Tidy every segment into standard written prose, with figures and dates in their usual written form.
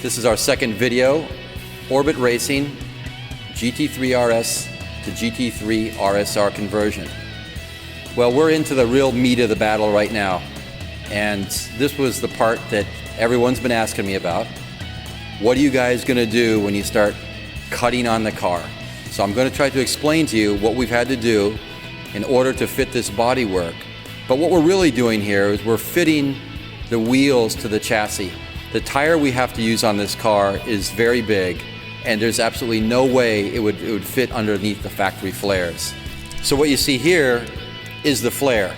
This is our second video, Orbit Racing, GT3RS to GT3 RSR conversion. Well, we're into the real meat of the battle right now. And this was the part that everyone's been asking me about. What are you guys gonna do when you start cutting on the car? So I'm gonna try to explain to you what we've had to do in order to fit this bodywork. But what we're really doing here is we're fitting the wheels to the chassis. The tire we have to use on this car is very big, and there's absolutely no way it would fit underneath the factory flares. So what you see here is the flare.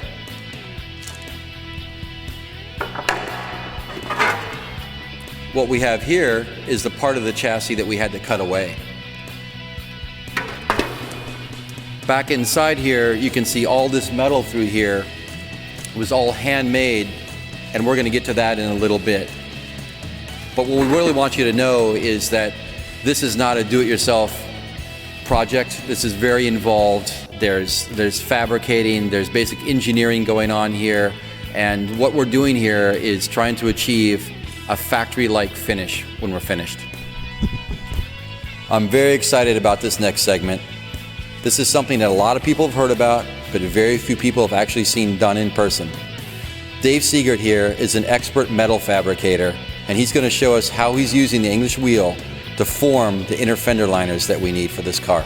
What we have here is the part of the chassis that we had to cut away. Back inside here, you can see all this metal through here. It was all handmade, and we're going to get to that in a little bit. But what we really want you to know is that this is not a do-it-yourself project. This is very involved. There's fabricating, there's basic engineering going on here, and what we're doing here is trying to achieve a factory-like finish when we're finished. I'm very excited about this next segment. This is something that a lot of people have heard about, but very few people have actually seen done in person. Dave Seegert here is an expert metal fabricator, and he's going to show us how he's using the English wheel to form the inner fender liners that we need for this car.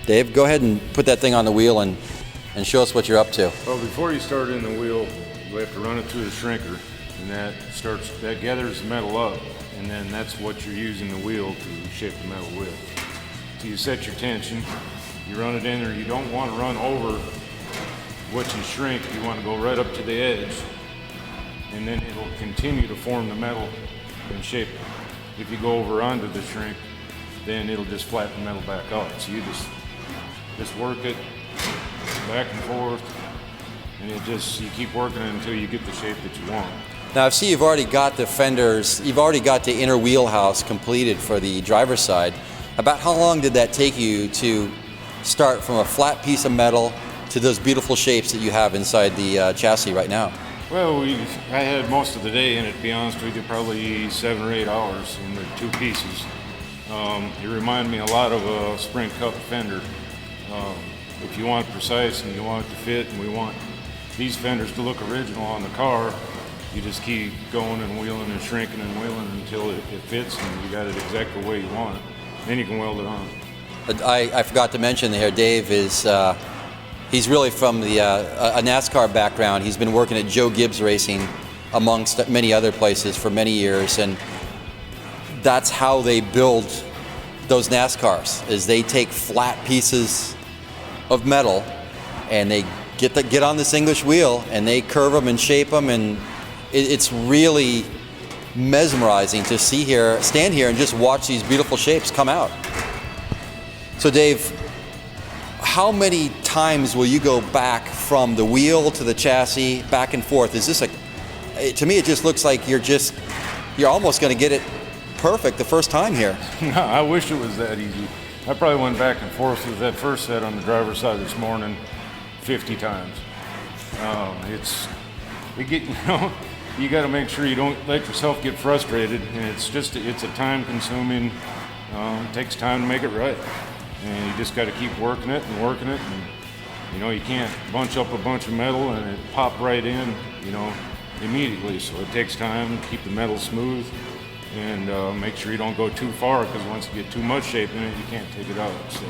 Dave, go ahead and put that thing on the wheel and show us what you're up to. Well, before you start in the wheel, we have to run it through the shrinker, and that gathers the metal up, and then that's what you're using the wheel to shape the metal with. So you set your tension, you run it in there. You don't want to run over what you shrink. You want to go right up to the edge, and then it'll continue to form the metal and shape it. If you go over onto the shrink, then it'll just flatten the metal back out. So you just work it back and forth, and you keep working it until you get the shape that you want. Now I see you've already got the fenders, you've already got the inner wheelhouse completed for the driver's side. About how long did that take you to start from a flat piece of metal to those beautiful shapes that you have inside the chassis right now? Well, I had most of the day in it, to be honest with you, probably 7 or 8 hours in the two pieces. It reminded me a lot of a spring cup fender. If you want precise and you want it to fit, and we want these fenders to look original on the car, you just keep going and wheeling and shrinking and wheeling until it fits and you got it exactly the way you want it. Then you can weld it on. I forgot to mention here, Dave is he's really from a NASCAR background. He's been working at Joe Gibbs Racing amongst many other places for many years, and that's how they build those NASCARs, is they take flat pieces of metal and they get on this English wheel and they curve them and shape them, and it's really mesmerizing to stand here and just watch these beautiful shapes come out. So Dave, how many times will you go back from the wheel to the chassis, back and forth? Is this to me it just looks like you're almost going to get it perfect the first time here. No, I wish it was that easy. I probably went back and forth with that first set on the driver's side this morning 50 times. You got to make sure you don't let yourself get frustrated, and it's a time consuming, it takes time to make it right. And you just got to keep working it, and you can't bunch up a bunch of metal and it pop right in, immediately. So it takes time to keep the metal smooth, and make sure you don't go too far, because once you get too much shape in it, you can't take it out. So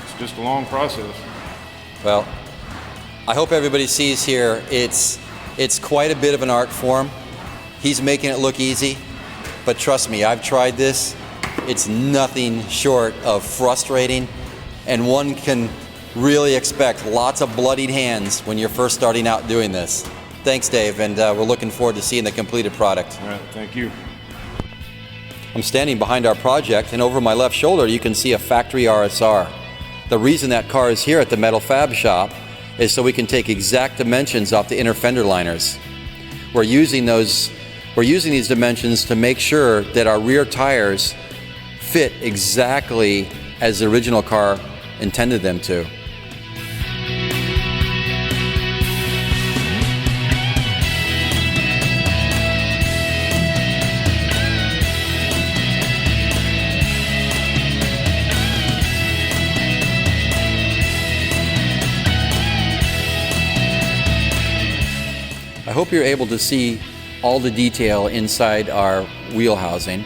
it's just a long process. Well, I hope everybody sees here, it's quite a bit of an art form. He's making it look easy, but trust me, I've tried this. It's nothing short of frustrating, and one can really expect lots of bloodied hands when you're first starting out doing this. Thanks, Dave, and we're looking forward to seeing the completed product. All right, thank you. I'm standing behind our project, and over my left shoulder you can see a factory RSR. The reason that car is here at the Metal Fab Shop is so we can take exact dimensions off the inner fender liners. We're using these dimensions to make sure that our rear tires fit exactly as the original car intended them to. hope you're able to see all the detail inside our wheel housing.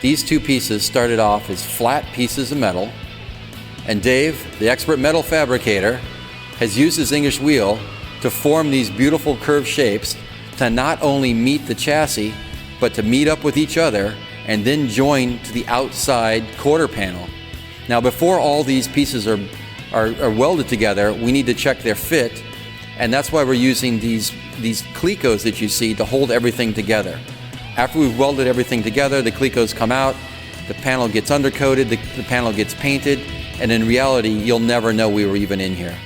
These two pieces started off as flat pieces of metal, and Dave, the expert metal fabricator, has used his English wheel to form these beautiful curved shapes to not only meet the chassis, but to meet up with each other and then join to the outside quarter panel. Now, before all these pieces are welded together, we need to check their fit, and that's why we're using these clecos that you see to hold everything together. After we've welded everything together, the clecos come out, the panel gets undercoated, the panel gets painted, and in reality, you'll never know we were even in here.